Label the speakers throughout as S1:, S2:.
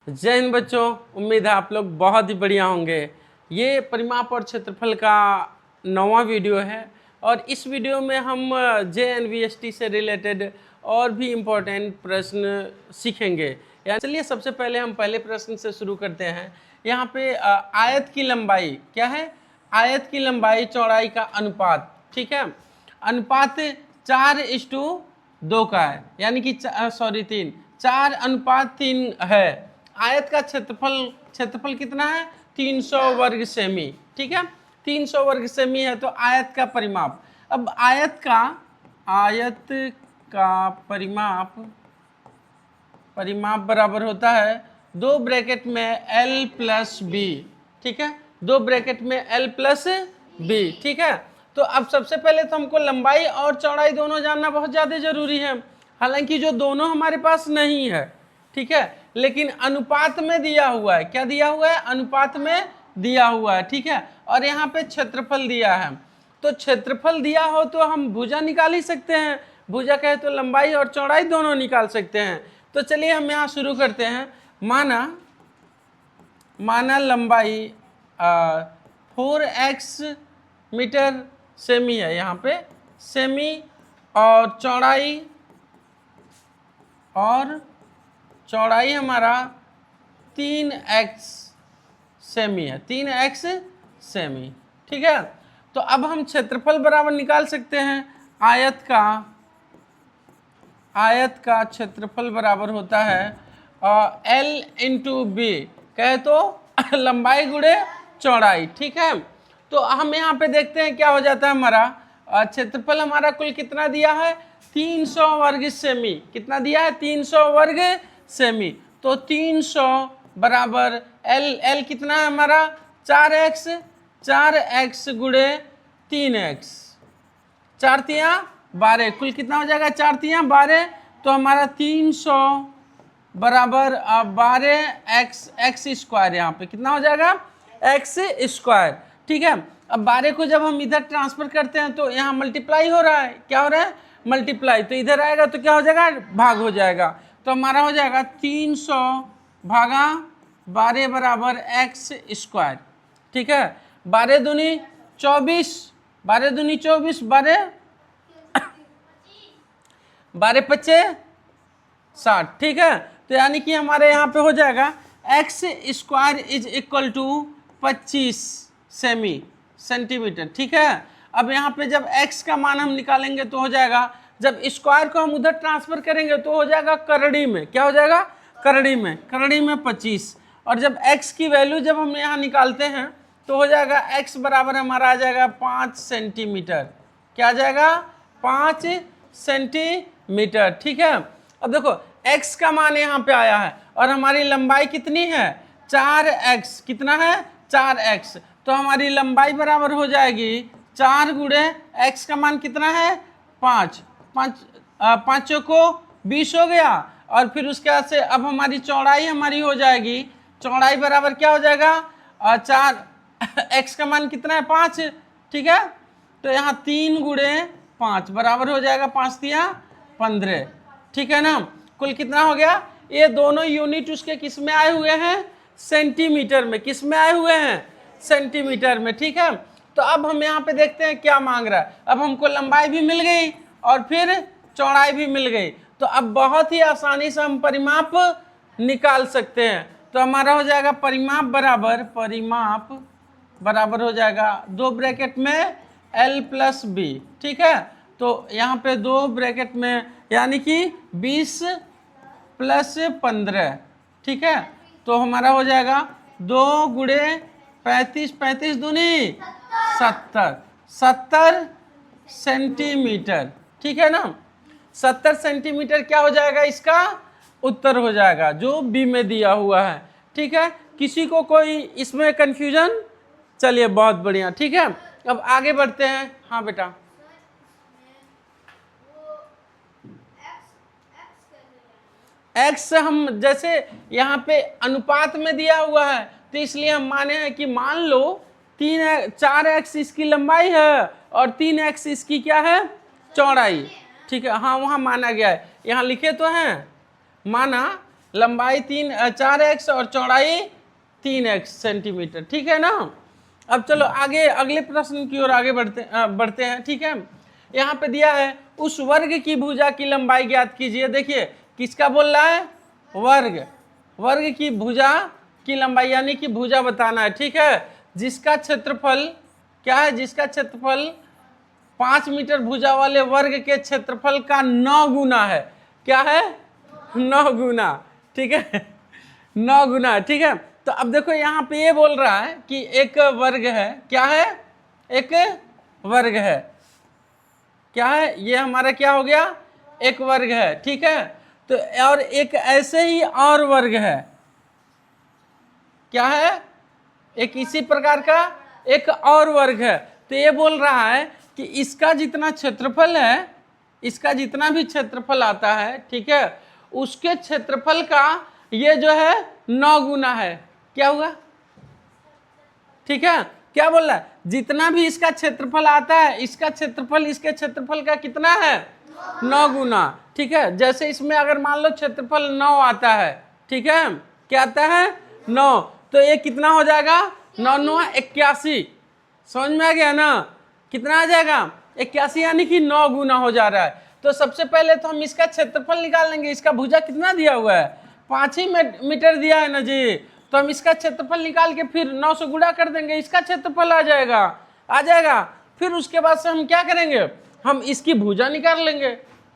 S1: जय हिंद बच्चों, उम्मीद है आप लोग बहुत ही बढ़िया होंगे। ये परिमाप और क्षेत्रफल का 9वां वीडियो है और इस वीडियो में हम JNVST से रिलेटेड और भी इम्पोर्टेंट प्रश्न सीखेंगे। चलिए सबसे पहले हम पहले प्रश्न से शुरू करते हैं। यहाँ पे आयत की लंबाई क्या है? आयत की लंबाई चौड़ाई का अनुपात, ठीक है। अनुपात 4:2 का है, यानी कि 3 4:3 है। आयत का क्षेत्रफल कितना है? 300 वर्ग सेमी, ठीक है। 300 वर्ग सेमी है तो आयत का परिमाप। अब आयत का परिमाप बराबर होता है 2 ब्रैकेट में L प्लस बी, ठीक है। 2 ब्रैकेट में L प्लस बी, ठीक है। तो अब सबसे पहले तो हमको लंबाई और चौड़ाई दोनों जानना बहुत ज़्यादा जरूरी है, हालांकि जो दोनों हमारे पास नहीं है, ठीक है, लेकिन अनुपात में दिया हुआ है। क्या दिया हुआ है? अनुपात में दिया हुआ है, ठीक है। और यहाँ पे क्षेत्रफल दिया है, तो क्षेत्रफल दिया हो तो हम भुजा निकाल ही सकते हैं। भुजा कहे तो लंबाई और चौड़ाई दोनों निकाल सकते हैं। तो चलिए हम यहाँ शुरू करते हैं। माना लंबाई 4x मीटर सेमी है, यहाँ पे सेमी, और चौड़ाई हमारा 3x सेमी है, 3x सेमी, ठीक है। तो अब हम क्षेत्रफल बराबर निकाल सकते हैं। आयत का क्षेत्रफल बराबर होता है L इंटू बी, कहे तो लंबाई गुणे चौड़ाई, ठीक है। तो हम यहाँ पे देखते हैं क्या हो जाता है। हमारा क्षेत्रफल हमारा कुल कितना दिया है? 300 वर्ग सेमी। कितना दिया है? 300 वर्ग सेमी। तो 300 बराबर L कितना है हमारा? 4x गुणे 3x, 4 तिया 12, कुल कितना हो जाएगा? 4 तिया 12। तो हमारा 300 बराबर 12x स्क्वायर, यहाँ पे कितना हो जाएगा? x स्क्वायर, ठीक है। अब 12 को जब हम इधर ट्रांसफर करते हैं तो यहाँ मल्टीप्लाई हो रहा है। क्या हो रहा है? मल्टीप्लाई। तो इधर आएगा तो क्या हो जाएगा? भाग हो जाएगा। तो हमारा हो जाएगा 300 भागा 12 बराबर x स्क्वायर, ठीक है। 12 दूनी 24, 12 दूनी 24, 12 पच्चे 60, ठीक है। तो यानी कि हमारे यहाँ पे हो जाएगा x square is equal to 25 centimetre, ठीक है। अब यहाँ पे जब x का मान हम निकालेंगे तो हो जाएगा, जब स्क्वायर को हम उधर ट्रांसफर करेंगे तो हो जाएगा करड़ी में। क्या हो जाएगा? करड़ी में 25। और जब x की वैल्यू जब हम यहाँ निकालते हैं तो हो जाएगा x बराबर हमारा आ जाएगा 5 सेंटीमीटर। क्या आ जाएगा? 5 सेंटीमीटर, ठीक है। अब देखो x का मान यहाँ पे आया है और हमारी लंबाई कितनी है? 4x। कितना है? 4x। तो हमारी लंबाई बराबर हो जाएगी 4 गुणे x का मान कितना है? 5। 5 को 20 हो गया। और फिर उसके बाद से अब हमारी चौड़ाई हमारी हो जाएगी, चौड़ाई बराबर क्या हो जाएगा? 4, x का मान कितना है? 5, ठीक है। तो यहाँ 3 गुणे 5 बराबर हो जाएगा 5 तिया 15, ठीक है ना। कुल कितना हो गया? ये दोनों यूनिट उसके किस में आए हुए हैं? सेंटीमीटर में। किस में आए हुए हैं? सेंटीमीटर में, ठीक है। तो अब हम यहाँ पे देखते हैं क्या मांग रहा है। अब हमको लंबाई भी मिल गई और फिर चौड़ाई भी मिल गई, तो अब बहुत ही आसानी से हम परिमाप निकाल सकते हैं। तो हमारा हो जाएगा परिमाप बराबर हो जाएगा 2 ब्रैकेट में L प्लस बी, ठीक है। तो यहाँ पे 2 ब्रैकेट में यानी कि 20 प्लस 15, ठीक है। तो हमारा हो जाएगा 2 गुणे 35, 35 दूनी 70 सेंटीमीटर, ठीक है ना। 70 सेंटीमीटर क्या हो जाएगा? इसका उत्तर हो जाएगा जो बी में दिया हुआ है, ठीक है। किसी को कोई इसमें कंफ्यूजन? चलिए बहुत बढ़िया, ठीक है। अब आगे बढ़ते हैं। हाँ बेटा, x हम जैसे यहाँ पे अनुपात में दिया हुआ है तो इसलिए हम माने हैं कि मान लो 4x इसकी लंबाई है और 3x इसकी क्या है? चौड़ाई, ठीक है। हाँ वहाँ माना गया है, यहाँ लिखे तो हैं। माना लंबाई 4x और चौड़ाई 3x सेंटीमीटर, ठीक है ना। अब चलो आगे अगले प्रश्न की ओर आगे बढ़ते हैं, ठीक है। यहाँ पे दिया है उस वर्ग की भुजा की लंबाई ज्ञात कीजिए। देखिए किसका बोल रहा है, वर्ग की भुजा की लंबाई, यानी कि भुजा बताना है, ठीक है। जिसका क्षेत्रफल क्या है, जिसका क्षेत्रफल 5 मीटर भुजा वाले वर्ग के क्षेत्रफल का 9 गुना है। क्या है, 9 गुना, ठीक है, 9 गुना, ठीक है। तो अब देखो यहाँ पे ये बोल रहा है कि एक वर्ग है, क्या है, एक वर्ग है, क्या है, ये हमारा क्या हो गया, एक वर्ग है, ठीक है। तो और एक ऐसे ही और वर्ग है, क्या है, एक इसी प्रकार का एक और वर्ग है। तो ये बोल रहा है कि इसका जितना क्षेत्रफल है, इसका जितना भी क्षेत्रफल आता है, ठीक है, उसके क्षेत्रफल का ये जो है 9 गुना है। क्या हुआ, ठीक है, क्या बोल रहा है, जितना भी इसका क्षेत्रफल आता है, इसका क्षेत्रफल इसके क्षेत्रफल का कितना है, 9 गुना, ठीक है। जैसे इसमें अगर मान लो क्षेत्रफल 9 आता है, ठीक है, क्या आता है, 9, तो ये कितना हो जाएगा, 9 9 81, समझ में आ गया ना, कितना आ जाएगा, 81, यानी कि 9 गुना हो जा रहा है। तो सबसे पहले तो हम इसका क्षेत्रफल निकाल लेंगे। इसका भुजा कितना दिया हुआ है, 5 ही मीटर दिया है ना जी, तो हम इसका क्षेत्रफल निकाल के फिर 9 से गुणा कर देंगे, इसका क्षेत्रफल आ जाएगा। फिर उसके बाद से हम क्या करेंगे, हम इसकी भुजा निकाल लेंगे।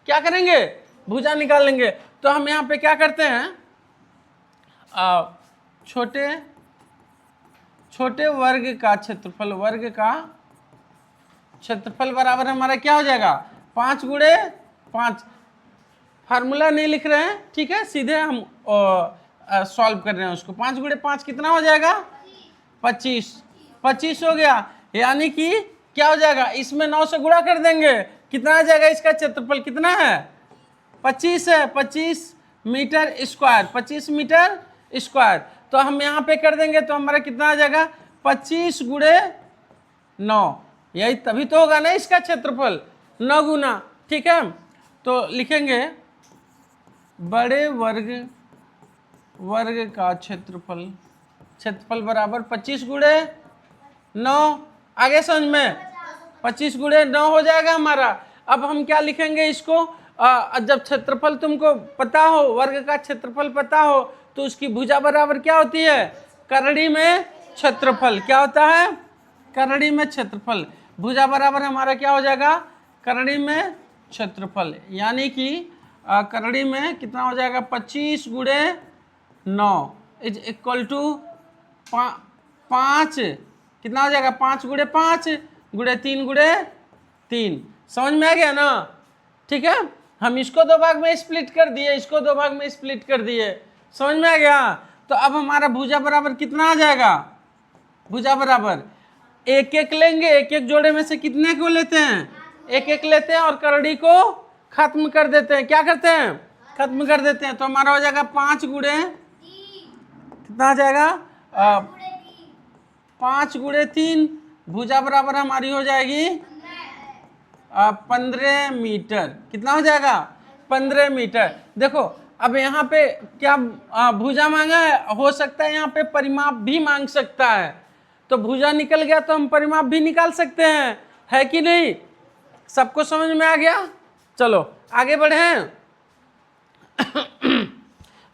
S1: क्या करेंगे, भुजा निकाल लेंगे। तो हम यहाँ पे क्या करते हैं, छोटे वर्ग का क्षेत्रफल बराबर हमारा क्या हो जाएगा, 5 गुणे 5, फार्मूला नहीं लिख रहे हैं, ठीक है, सीधे हम सॉल्व कर रहे हैं उसको। 5 गुणे 5 कितना हो जाएगा, 25 हो गया, यानी कि क्या हो जाएगा, इसमें 9 से गुणा कर देंगे, कितना आ जाएगा, इसका क्षेत्रफल कितना है, 25 है, 25 मीटर स्क्वायर, 25 मीटर स्क्वायर। तो हम यहाँ पे कर देंगे तो हमारा कितना आ जाएगा, 25 गुणे 9, यही तभी तो होगा ना इसका क्षेत्रफल 9 गुना, ठीक है। तो लिखेंगे बड़े वर्ग का क्षेत्रफल बराबर 25 गुणे 9, आगे समझ में, 25 गुणे 9 हो जाएगा हमारा। अब हम क्या लिखेंगे इसको, जब क्षेत्रफल तुमको पता हो, वर्ग का क्षेत्रफल पता हो, तो उसकी भुजा बराबर क्या होती है, करड़ी में क्षेत्रफल। क्या होता है, करड़ी में क्षेत्रफल। भुजा बराबर हमारा क्या हो जाएगा, करड़ी में क्षेत्रफल, यानी कि करड़ी में कितना हो जाएगा, 25 गुणे 9 इज इक्वल टू 5, कितना हो जाएगा, 5 गुणे 5 गुणे 3 गुणे 3, समझ में आ गया ना, ठीक है। हम इसको 2 भाग में स्प्लिट कर दिए, इसको 2 भाग में स्प्लिट कर दिए, समझ में आ गया। तो अब हमारा भुजा बराबर कितना आ जाएगा, भुजा बराबर एक एक लेंगे, एक एक जोड़े में से कितने को लेते हैं, एक एक लेते हैं और करड़ी को खत्म कर देते हैं। क्या करते हैं, खत्म कर देते हैं। तो हमारा हो जाएगा 5 गुणे, कितना आ जाएगा, 5 गुणे 3, भुजा बराबर हमारी हो जाएगी 15 मीटर। कितना हो जाएगा, 15 मीटर। देखो अब यहाँ पे क्या भुजा मांगा है, हो सकता है यहाँ पे परिमाप भी मांग सकता है, तो भुजा निकल गया तो हम परिमाप भी निकाल सकते हैं, है कि नहीं, सबको समझ में आ गया। चलो आगे बढ़े हैं।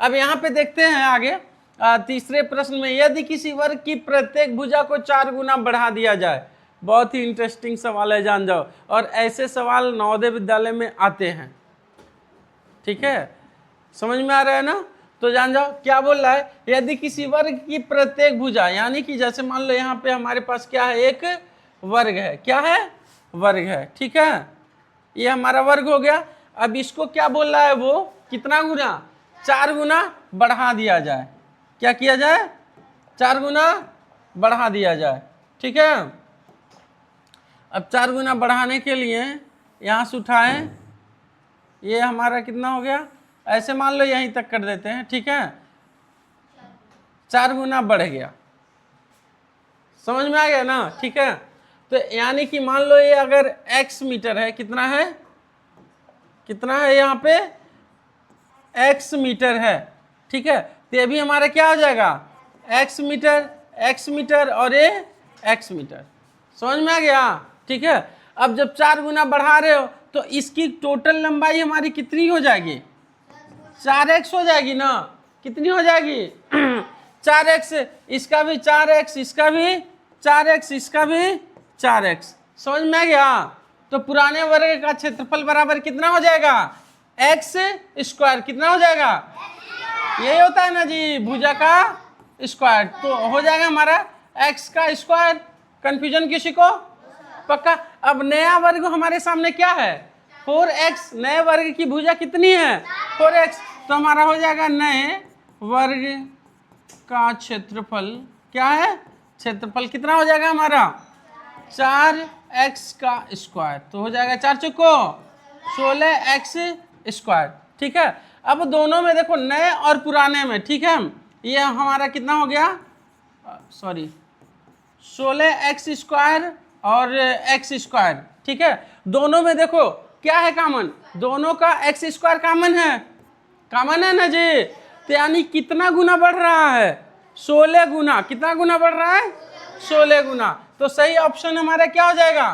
S1: अब यहाँ पे देखते हैं आगे, तीसरे प्रश्न में, यदि किसी वर्ग की प्रत्येक भुजा को 4 गुना बढ़ा दिया जाए। बहुत ही इंटरेस्टिंग सवाल है, जान जाओ, और ऐसे सवाल नवोदय विद्यालय में आते हैं, ठीक है, समझ में आ रहा है ना। तो जान जाओ क्या बोल रहा है, यदि किसी वर्ग की प्रत्येक भुजा, यानी कि जैसे मान लो यहाँ पे हमारे पास क्या है, एक वर्ग है, क्या है, वर्ग है, ठीक है, ये हमारा वर्ग हो गया। अब इसको क्या बोल रहा है, वो कितना गुना, 4 गुना बढ़ा दिया जाए। क्या किया जाए, 4 गुना बढ़ा दिया जाए, ठीक है। अब 4 गुना बढ़ाने के लिए यहाँ से उठाएं, ये हमारा कितना हो गया, ऐसे मान लो यहीं तक कर देते हैं, ठीक है, 4 गुना बढ़ गया, समझ में आ गया ना, ठीक है। तो यानी कि मान लो ये अगर x मीटर है, कितना है यहाँ पे, x मीटर है, ठीक है, तो ये भी हमारा क्या हो जाएगा, x मीटर और ये x मीटर। समझ में आ गया, ठीक है। अब जब 4 गुना बढ़ा रहे हो तो इसकी टोटल लंबाई हमारी कितनी हो जाएगी, 4x हो जाएगी ना, कितनी हो जाएगी 4x, इसका भी 4x, इसका भी 4x, इसका भी 4x। समझ में आ गया। तो पुराने वर्ग का क्षेत्रफल बराबर कितना हो जाएगा, x स्क्वायर, कितना हो जाएगा, यही होता है ना जी, भुजा का स्क्वायर, तो हो जाएगा हमारा x का स्क्वायर। कंफ्यूजन किसी को, पक्का। अब नया वर्ग हमारे सामने क्या है, 4x, नए वर्ग की भुजा कितनी है 4x, तो हमारा हो जाएगा नए वर्ग का क्षेत्रफल, क्या है, क्षेत्रफल कितना हो जाएगा हमारा 4x का स्क्वायर, तो हो जाएगा 4 चौको 16x स्क्वायर, ठीक है। अब दोनों में देखो, नए और पुराने में, ठीक है, ये हमारा कितना हो गया, सॉरी 16x स्क्वायर और x स्क्वायर, ठीक है। दोनों में देखो क्या है कॉमन, दोनों का x स्क्वायर कॉमन है ना जी, तो यानी कितना गुना बढ़ रहा है, 16 गुना, कितना गुना बढ़ रहा है 16 गुना, तो सही ऑप्शन हमारा क्या हो जाएगा,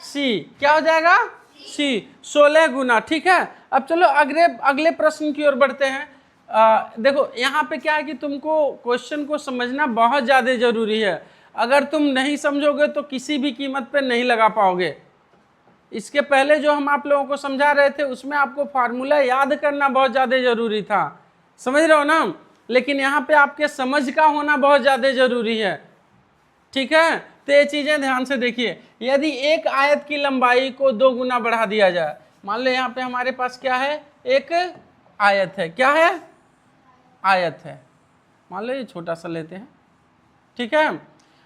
S1: सी, क्या हो जाएगा सी, 16 गुना, ठीक है। अब चलो अगले प्रश्न की ओर बढ़ते हैं। देखो यहाँ पे क्या है कि तुमको क्वेश्चन को समझना बहुत ज़्यादा जरूरी है, अगर तुम नहीं समझोगे तो किसी भी कीमत पे नहीं लगा पाओगे। इसके पहले जो हम आप लोगों को समझा रहे थे उसमें आपको फार्मूला याद करना बहुत ज़्यादा जरूरी था, समझ रहे हो ना, लेकिन यहाँ पे आपके समझ का होना बहुत ज़्यादा जरूरी है, ठीक है। तो ये चीज़ें ध्यान से देखिए, यदि एक आयत की लंबाई को 2 गुना बढ़ा दिया जाए, मान लो यहाँ पे हमारे पास क्या है, एक आयत है, क्या है, आयत है, मान लो ये छोटा सा लेते हैं, ठीक है,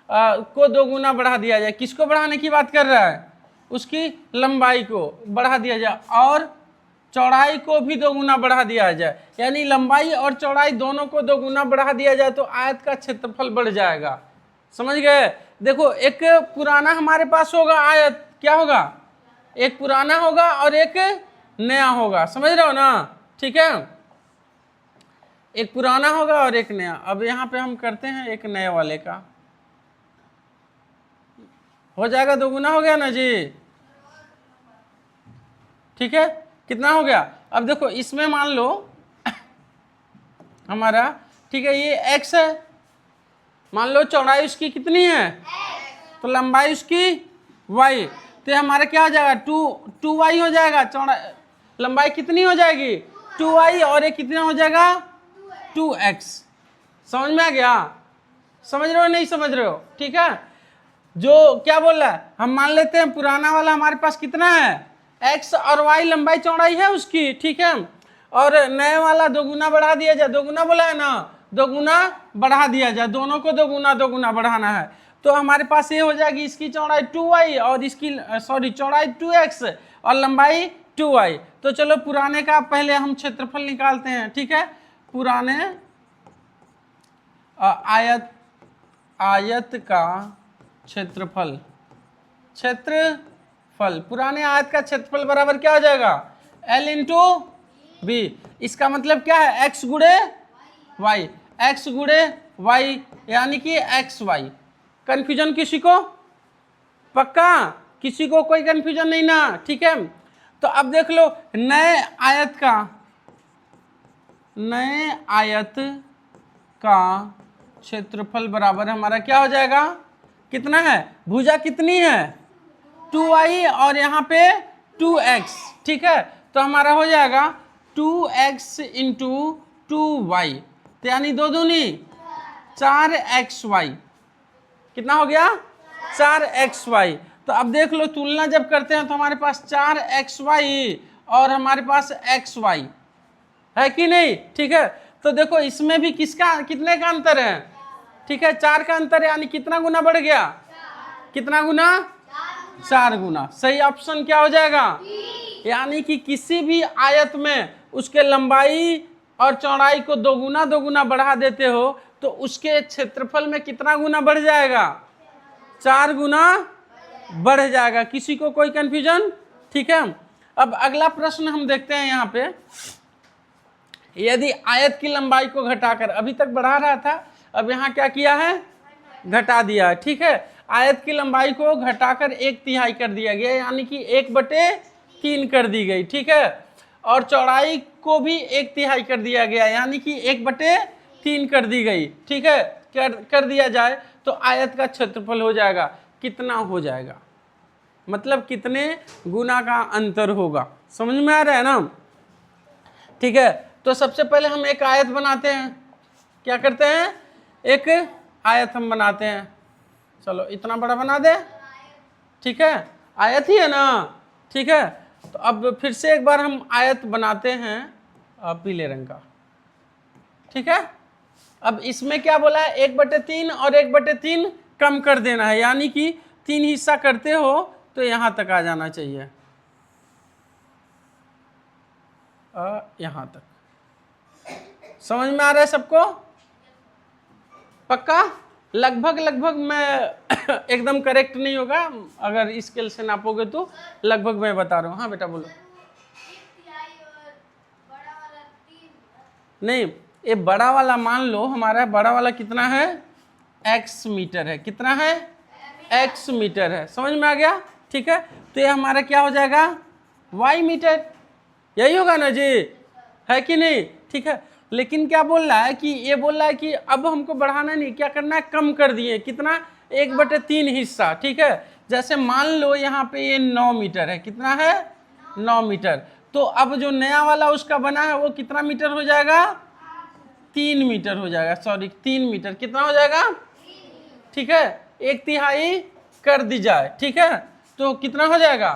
S1: को 2 गुना बढ़ा दिया जाए, किसको बढ़ाने की बात कर रहा है, उसकी लंबाई को बढ़ा दिया जाए और चौड़ाई को भी 2 गुना बढ़ा दिया जाए, यानी लंबाई और चौड़ाई दोनों को 2 गुना बढ़ा दिया जाए तो आयत का क्षेत्रफल बढ़ जाएगा, समझ गए। देखो एक पुराना हमारे पास होगा आयत, क्या होगा, एक पुराना होगा और एक नया होगा, समझ रहे हो ना, ठीक है, एक पुराना होगा और एक नया। अब यहाँ पे हम करते हैं एक नए वाले का, हो जाएगा 2 गुना, हो गया ना जी, ठीक है, कितना हो गया। अब देखो इसमें मान लो हमारा, ठीक है, ये x है, मान लो चौड़ाई उसकी कितनी है, तो लंबाई उसकी y, तो हमारा क्या हो जाएगा 2y हो जाएगा, चौड़ा लंबाई कितनी हो जाएगी 2y और ये कितना हो जाएगा 2x। समझ में आ गया, समझ रहे हो नहीं समझ रहे हो, ठीक है। जो क्या बोल रहा है, हम मान लेते हैं पुराना वाला हमारे पास कितना है x और y लंबाई चौड़ाई है उसकी, ठीक है, और नए वाला 2 गुना बढ़ा दिया जाए, 2 गुना बोला है ना, 2 गुना बढ़ा दिया जाए, दोनों को 2 गुना बढ़ाना है, तो हमारे पास ये हो जाएगी इसकी चौड़ाई 2y और इसकी सॉरी चौड़ाई 2x और लंबाई 2y। तो चलो पुराने का पहले हम क्षेत्रफल निकालते हैं, ठीक है, पुराने आयत का क्षेत्रफल पुराने आयत का क्षेत्रफल बराबर क्या हो जाएगा L इंटू बी, इसका मतलब क्या है x गुणे y, x गुणे y यानी कि xy। कंफ्यूजन किसी को, पक्का, किसी को कोई कंफ्यूजन नहीं ना, ठीक है। तो अब देख लो नए आयत का क्षेत्रफल बराबर हमारा क्या हो जाएगा, कितना है, भुजा कितनी है 2y और यहाँ पे 2x, ठीक है, तो हमारा हो जाएगा 2x इंटू 2y, तो यानी 2 दूनी 4xy, कितना हो गया 4xy। तो अब देख लो तुलना जब करते हैं तो हमारे पास 4xy और हमारे पास xy है कि नहीं, ठीक है। तो देखो इसमें भी कितने का अंतर है, ठीक है, 4 का अंतर है, यानी कितना गुना बढ़ गया, कितना गुना 4 गुना। सही ऑप्शन क्या हो जाएगा, यानी कि किसी भी आयत में उसके लंबाई और चौड़ाई को 2 गुना बढ़ा देते हो तो उसके क्षेत्रफल में कितना गुना बढ़ जाएगा, 4 गुना बढ़ जाएगा। किसी को कोई कंफ्यूजन, ठीक है। अब अगला प्रश्न हम देखते हैं यहाँ पे, यदि आयत की लंबाई को घटाकर, अभी तक बढ़ा रहा था, अब यहाँ क्या किया है, घटा दिया है, ठीक है। आयत की लंबाई को घटाकर 1/3 कर दिया गया, यानी कि 1/3 कर दी गई, ठीक है। और चौड़ाई को भी 1/3 कर दिया गया, यानी कि 1/3 कर दी गई, ठीक है। कर दिया जाए तो आयत का क्षेत्रफल हो जाएगा, कितना हो जाएगा, मतलब कितने गुना का अंतर होगा, समझ में आ रहा है ना, ठीक है। तो सबसे पहले हम एक आयत बनाते हैं, क्या करते हैं, एक आयत हम बनाते हैं। चलो इतना बड़ा बना दे, ठीक है, आयत ही है ना, ठीक है। तो अब फिर से एक बार हम आयत बनाते हैं पीले रंग का, ठीक है। अब इसमें क्या बोला है, 1/3 और 1/3 कम कर देना है, यानी कि 3 हिस्सा करते हो तो यहां तक आ जाना चाहिए, यहां तक। समझ में आ रहा है सबको, पक्का? लगभग मैं एकदम करेक्ट नहीं होगा, अगर स्केल से नापोगे तो लगभग मैं बता रहा हूँ। हाँ बेटा बोलो। नहीं, ये बड़ा वाला मान लो, हमारा बड़ा वाला कितना है, x मीटर है, कितना है, x मीटर है, समझ में आ गया, ठीक है। तो ये हमारा क्या हो जाएगा, y मीटर, यही होगा ना जी, है कि नहीं, ठीक है। लेकिन क्या बोल रहा है कि ये बोल रहा है कि अब हमको बढ़ाना नहीं, क्या करना है, कम कर दिए, कितना, 1/3 हिस्सा, ठीक है। जैसे मान लो यहाँ पे ये 9 मीटर है, कितना है, 9 मीटर। तो अब जो नया वाला उसका बना है वो कितना मीटर हो जाएगा, 3 मीटर हो जाएगा, सॉरी 3 मीटर, कितना हो जाएगा, ठीक है। 1/3 कर दी जाए, ठीक है, तो कितना हो जाएगा,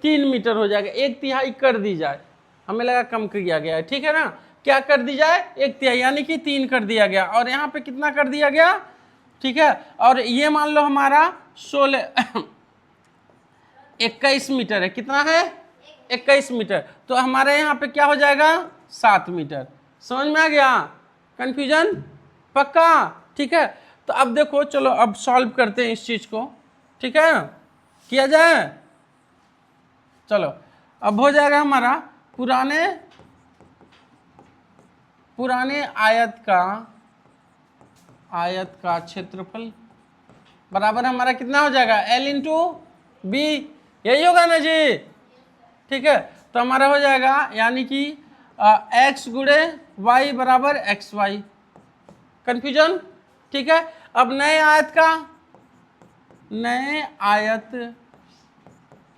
S1: 3 मीटर हो जाएगा, 1/3 कर दी जाए, हमें लगा कम किया गया है, ठीक है ना। क्या कर दी जाए, 1/3, यानी कि 3 कर दिया गया, और यहाँ पे कितना कर दिया गया, ठीक है। और ये मान लो हमारा 21 मीटर है, कितना है, 21 मीटर, तो हमारे यहाँ पे क्या हो जाएगा, 7 मीटर। समझ में आ गया, कंफ्यूजन, पक्का, ठीक है। तो अब देखो, चलो अब सॉल्व करते हैं इस चीज को, ठीक है, किया जाए। चलो अब हो जाएगा हमारा पुराने आयत का क्षेत्रफल बराबर हमारा कितना हो जाएगा, L इंटू बी, यही होगा ना जी, ठीक है। तो हमारा हो जाएगा, यानी कि x गुणे y बराबर xy, कंफ्यूजन, ठीक है। अब नए आयत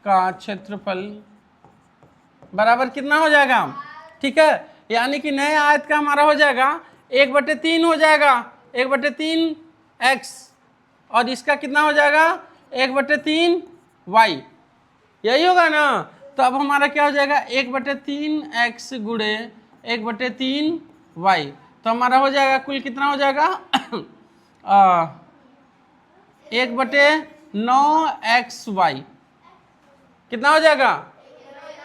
S1: का क्षेत्रफल बराबर कितना हो जाएगा, ठीक है। यानी कि नए आयत का हमारा हो जाएगा 1/3 हो जाएगा, 1/3 x, और इसका कितना हो जाएगा, 1/3 y, यही होगा ना। तो अब हमारा क्या हो जाएगा, 1/3 x गुणे 1/3 y, तो हमारा हो जाएगा कुल कितना हो जाएगा 1/9 xy, कितना हो जाएगा,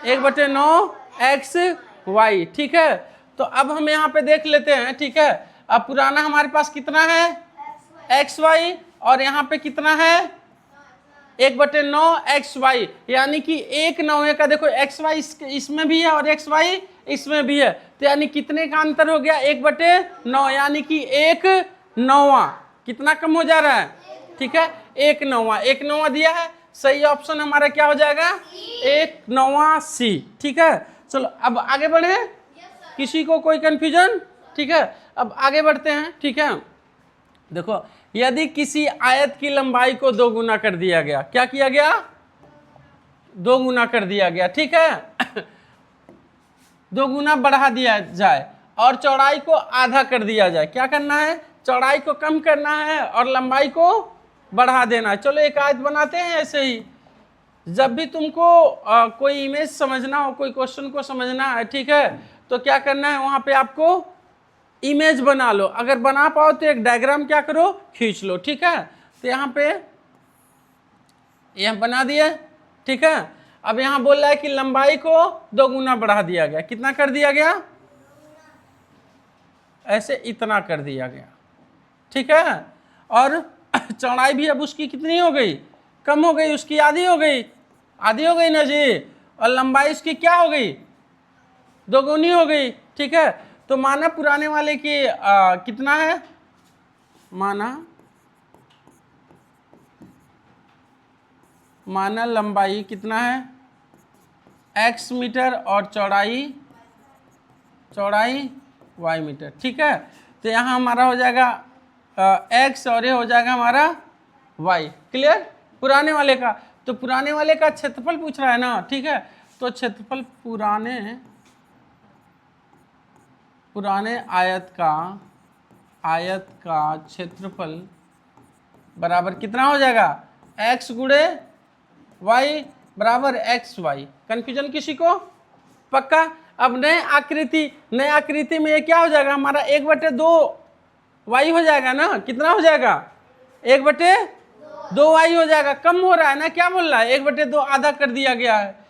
S1: 1/9 xy, ठीक है। तो अब हम यहाँ पे देख लेते हैं, ठीक है। अब पुराना हमारे पास कितना है, xy, और यहाँ पे कितना है, 1/9 xy, यानी कि 1/9 का देखो, xy इसमें भी है और xy इसमें भी है, तो यानी कितने का अंतर हो गया, 1/9, यानी कि 1/9, कितना कम हो जा रहा है, ठीक है, 1/9 दिया है, सही ऑप्शन हमारा क्या हो जाएगा, 1/9 C, ठीक है। चलो अब आगे बढ़े, किसी को कोई कंफ्यूजन, ठीक है। अब आगे बढ़ते हैं, ठीक है। देखो, यदि किसी आयत की लंबाई को 2 गुना कर दिया गया, क्या किया गया, 2 गुना कर दिया गया, ठीक है 2 गुना बढ़ा दिया जाए और चौड़ाई को आधा कर दिया जाए, क्या करना है, चौड़ाई को कम करना है और लंबाई को बढ़ा देना है। चलो एक आयत बनाते हैं ऐसे ही, जब भी तुमको कोई इमेज समझना हो, कोई क्वेश्चन को समझना है, ठीक है, तो क्या करना है, वहां पे आपको इमेज बना लो, अगर बना पाओ तो एक डायग्राम क्या करो, खींच लो, ठीक है। तो यहाँ पे यह बना दिए, ठीक है। अब यहाँ बोल रहा है कि लंबाई को 2 गुना बढ़ा दिया गया, कितना कर दिया गया, ऐसे इतना कर दिया गया, ठीक है। और चौड़ाई भी अब उसकी कितनी हो गई, कम हो गई, उसकी आधी हो गई ना जी, और लंबाई उसकी क्या हो गई, 2 गुनी हो गई, ठीक है। तो तो माना पुराने वाले की कितना है, माना लंबाई कितना है x मीटर और चौड़ाई y मीटर। ठीक है, तो यहाँ हमारा हो जाएगा x और ये हो जाएगा हमारा y। क्लियर पुराने वाले का। तो पुराने वाले का क्षेत्रफल पूछ रहा है ना। ठीक है, तो क्षेत्रफल पुराने आयत का क्षेत्रफल बराबर कितना हो जाएगा, x गुणे y बराबर एक्स वाई। कंफ्यूजन किसी को? पक्का। अब नए आकृति में ये क्या हो जाएगा हमारा 1/2 y हो जाएगा ना। कितना हो जाएगा, 1/2 y हो जाएगा। कम हो रहा है ना, क्या बोल रहा है, 1/2 आधा कर दिया गया है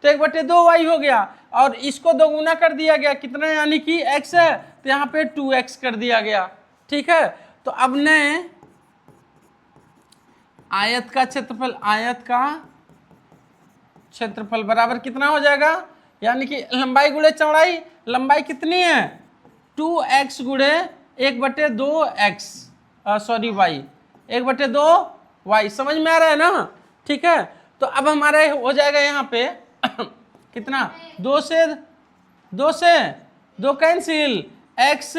S1: तो 1/2 y हो गया, और इसको दोगुना कर दिया गया कितना, यानी कि x है तो यहाँ पे 2x कर दिया गया। ठीक है, तो अब नए आयत का क्षेत्रफल बराबर कितना हो जाएगा, यानी कि लंबाई गुणे चौड़ाई। लंबाई कितनी है 2x गुणे 1/2x सॉरी y 1/2 y। समझ में आ रहा है ना। ठीक है, तो अब हमारा हो जाएगा यहाँ पे कितना, 2 से 2 कैंसिल, x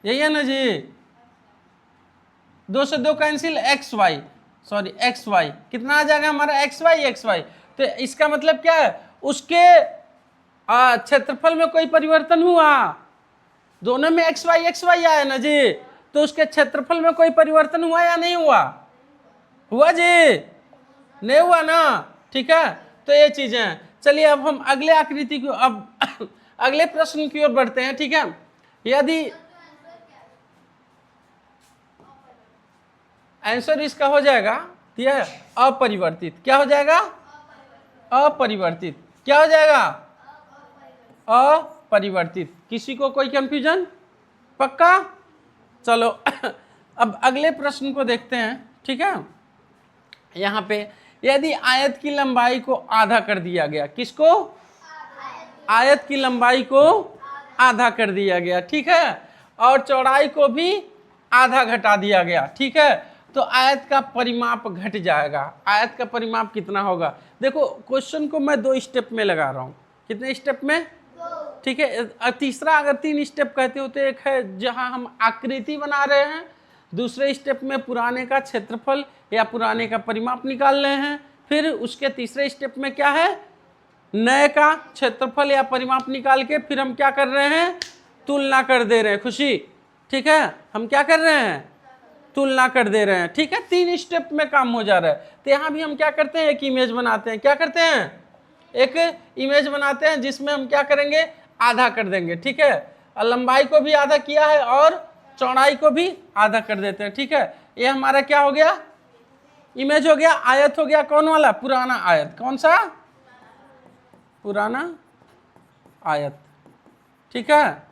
S1: यही है ना जी, 2 से 2 कैंसिल एक्स वाई कितना आ जाएगा हमारा एक्स वाई। तो इसका मतलब क्या है, उसके क्षेत्रफल में कोई परिवर्तन हुआ, दोनों में एक्स वाई आया ना जी, तो उसके क्षेत्रफल में कोई परिवर्तन हुआ या नहीं हुआ जी, नहीं हुआ ना। ठीक है, तो ये चीजें हैं। चलिए अब हम अगले आकृति को, अब अगले प्रश्न की ओर बढ़ते हैं। ठीक है, यदि आंसर इसका हो जाएगा यह अपरिवर्तित। क्या हो जाएगा, अपरिवर्तित। क्या हो जाएगा, अपरिवर्तित। किसी को कोई कंफ्यूजन? पक्का। चलो अब अगले प्रश्न को देखते हैं। ठीक है, यहाँ पे यदि आयत की लंबाई को आधा कर दिया गया, किसको, आयत की लंबाई को आधा कर दिया गया। ठीक है, और चौड़ाई को भी आधा घटा दिया गया। ठीक है, तो आयत का परिमाप घट जाएगा। आयत का परिमाप कितना होगा, देखो क्वेश्चन को मैं 2 स्टेप में लगा रहा हूँ। कितने स्टेप में? ठीक है, तीसरा अगर 3 स्टेप कहते हो तो एक है जहां हम आकृति बना रहे हैं, दूसरे स्टेप में पुराने का क्षेत्रफल या पुराने का परिमाप निकाल रहे हैं, फिर उसके तीसरे स्टेप में क्या है, नए का क्षेत्रफल या परिमाप निकाल के फिर हम क्या कर रहे हैं, तुलना कर दे रहे हैं। खुशी, ठीक है, हम क्या कर रहे हैं, तुलना कर दे रहे हैं। ठीक है, 3 स्टेप में काम हो जा रहा है। तो यहाँ भी हम क्या करते हैं, एक इमेज बनाते हैं। क्या करते हैं, एक इमेज बनाते हैं जिसमें हम क्या करेंगे, आधा कर देंगे। ठीक है, और लंबाई को भी आधा किया है और चौड़ाई को भी आधा कर देते हैं। ठीक है, ये हमारा क्या हो गया, इमेज हो गया, आयत हो गया। कौन वाला, पुराना आयत। कौन सा, पुराना आयत। ठीक है,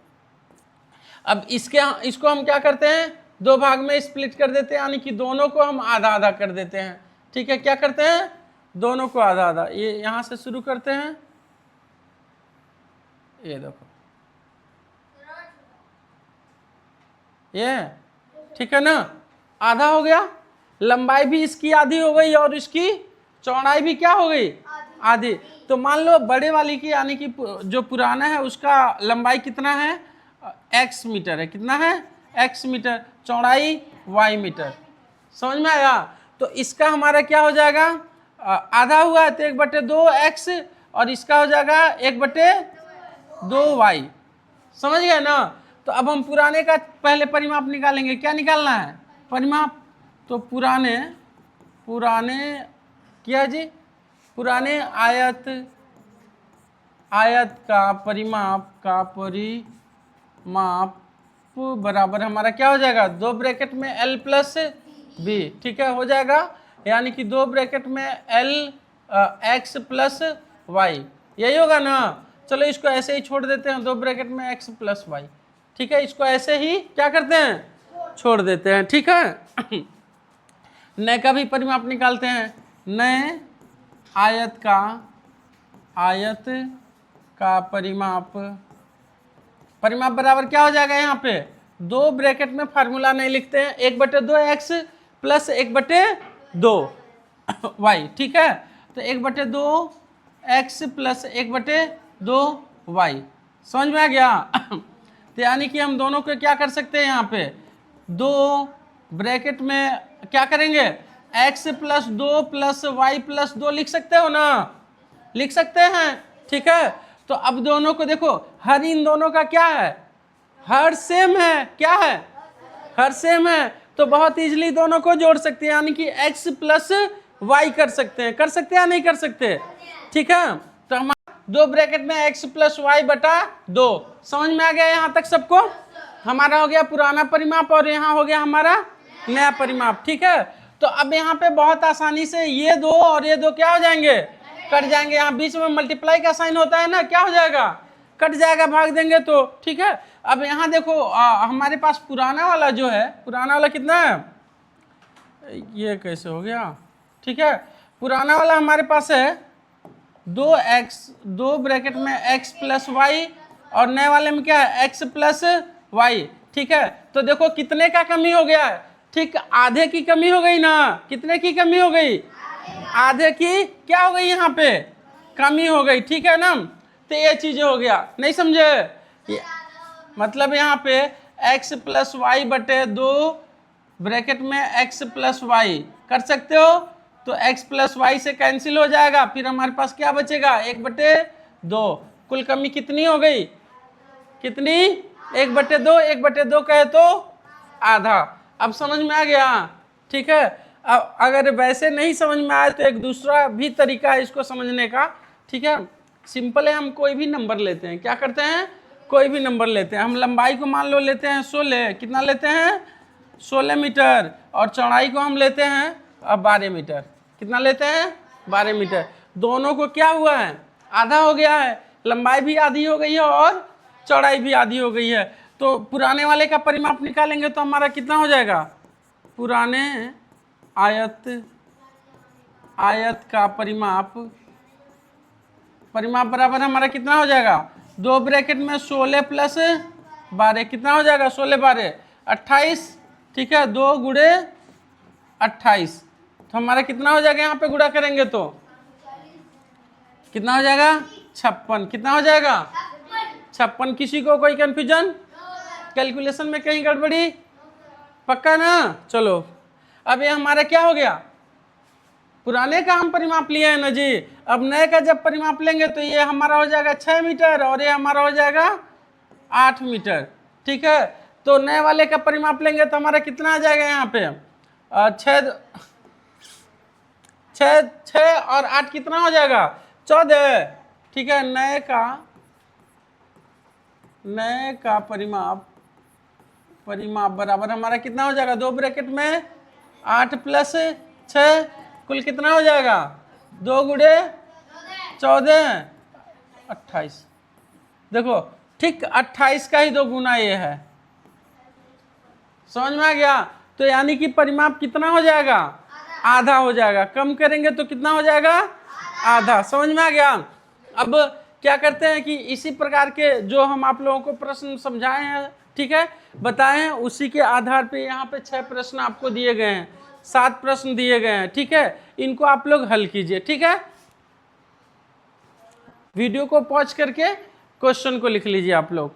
S1: अब इसको हम क्या करते हैं, 2 भाग में स्प्लिट कर देते हैं, यानी कि दोनों को हम आधा आधा कर देते हैं। ठीक है, क्या करते हैं, दोनों को आधा आधा। ये यहां से शुरू करते हैं, ये देखो ये, ठीक है ना, आधा हो गया। लंबाई भी इसकी आधी हो गई और इसकी चौड़ाई भी क्या हो गई, आधी। तो मान लो बड़े वाली की, यानी कि जो पुराना है उसका लंबाई कितना है, x मीटर है। कितना है, x मीटर, चौड़ाई y मीटर। समझ में आया। तो इसका हमारा क्या हो जाएगा, आधा हुआ है तो 1/2 x, और इसका हो जाएगा 1/2 y। समझ गए ना। तो अब हम पुराने का पहले परिमाप निकालेंगे। क्या निकालना है, परिमाप। तो पुराने क्या जी, पुराने आयत का परिमाप बराबर हमारा क्या हो जाएगा, 2 ब्रैकेट में l प्लस b। ठीक है, हो जाएगा, यानी कि 2 ब्रैकेट में l x प्लस y, यही होगा ना। चलो इसको ऐसे ही छोड़ देते हैं, 2 ब्रैकेट में x प्लस y। ठीक है, इसको ऐसे ही क्या करते हैं, छोड़ देते हैं। ठीक है, नए का भी परिमाप निकालते हैं। नए आयत का परिमाप बराबर क्या हो जाएगा यहाँ पे, 2 ब्रैकेट में फार्मूला नहीं लिखते हैं, 1/2 x प्लस 1/2 y, ठीक है। तो 1/2 x प्लस 1/2 y, समझ में आ गया। तो यानी कि हम दोनों को क्या कर सकते हैं, यहाँ पे 2 ब्रैकेट में क्या करेंगे, x plus 2 plus y plus 2 लिख सकते हो ना, लिख सकते हैं, ठीक है। तो अब दोनों को देखो, हर इन दोनों का क्या है, हर सेम है, क्या है, हर सेम है, तो बहुत इजीली दोनों को जोड़ सकते हैं, यानी कि x प्लस y कर सकते हैं, कर सकते हैं या नहीं कर सकते, ठीक है। तो हमारा 2 ब्रैकेट में x प्लस y बटा 2, समझ में आ गया यहाँ तक सबको। हमारा हो गया पुराना परिमाप और यहाँ हो गया हमारा नया परिमाप, ठीक है। तो अब यहाँ पे बहुत आसानी से ये 2 और ये 2 क्या हो जाएंगे, कट जाएंगे। यहाँ बीच में मल्टीप्लाई का साइन होता है ना, क्या हो जाएगा, कट जाएगा, भाग देंगे तो, ठीक है। अब यहाँ देखो हमारे पास पुराना वाला जो है, पुराना वाला कितना है, ये कैसे हो गया, ठीक है। पुराना वाला हमारे पास है 2x, 2 ब्रैकेट में x प्लस वाई, और नए वाले में क्या है, x प्लस वाई, ठीक है। तो देखो कितने का कमी हो गया है, ठीक, आधे की कमी हो गई ना, कितने की कमी हो गई, आधे की क्या हो गई, यहाँ पे कमी हो गई, ठीक है ना। तो ये चीजें हो गया, नहीं समझे, मतलब यहाँ पे x प्लस वाई बटे 2 ब्रैकेट में x प्लस वाई कर सकते हो, तो x प्लस वाई से कैंसिल हो जाएगा, फिर हमारे पास क्या बचेगा, 1/2, कुल कमी कितनी हो गई, कितनी, 1/2, 1/2 कहे तो आधा। अब समझ में आ गया, ठीक है। अब अगर वैसे नहीं समझ में आए तो एक दूसरा भी तरीका है इसको समझने का, ठीक है। सिंपल है, हम कोई भी नंबर लेते हैं, क्या करते हैं, कोई भी नंबर लेते हैं। हम लंबाई को मान लो लेते हैं 16, कितना लेते हैं, 16 मीटर, और चौड़ाई को हम लेते हैं 12 मीटर, कितना लेते हैं, 12 मीटर। दोनों को क्या हुआ है, आधा हो गया है, लंबाई भी आधी हो गई है और चौड़ाई भी आधी हो गई है। तो पुराने वाले का परिमाप निकालेंगे तो हमारा कितना हो जाएगा, पुराने आयत का परिमाप बराबर हमारा कितना हो जाएगा, 2 ब्रैकेट में 16 प्लस 12, कितना हो जाएगा, 16 12 28, ठीक है, 2 गुणे 28, तो हमारा कितना हो जाएगा, यहाँ पे गुणा करेंगे तो कितना हो जाएगा, 56, कितना हो जाएगा, 56। किसी को कोई कंफ्यूजन, कैलकुलेशन में कहीं गड़बड़ी, पक्का ना। चलो अब ये हमारा क्या हो गया, पुराने का हम परिमाप लिए हैं ना जी, अब नए का जब परिमाप लेंगे तो ये हमारा हो जाएगा 6 मीटर और ये हमारा हो जाएगा 8 मीटर, ठीक है। तो नए वाले का परिमाप लेंगे तो हमारा कितना आ जाएगा, यहाँ पे 6 और 8 कितना हो जाएगा, 14, ठीक है। नए का परिमाप बराबर हमारा कितना हो जाएगा, 2 ब्रैकेट में 8 प्लस 6, कुल कितना हो जाएगा, 2 गुणे 14 28, देखो ठीक 28 का ही 2 गुना ये है, समझ में आ गया। तो यानी कि परिमाप कितना हो जाएगा, आधा हो जाएगा, कम करेंगे तो कितना हो जाएगा, आधा, समझ में आ गया। अब क्या करते हैं कि इसी प्रकार के जो हम आप लोगों को प्रश्न समझाए हैं, ठीक है, बताए हैं, उसी के आधार पे यहाँ पे 6 प्रश्न आपको दिए गए हैं, 7 प्रश्न दिए गए हैं, ठीक है। इनको आप लोग हल कीजिए, ठीक है। वीडियो को पॉज करके क्वेश्चन को लिख लीजिए आप लोग।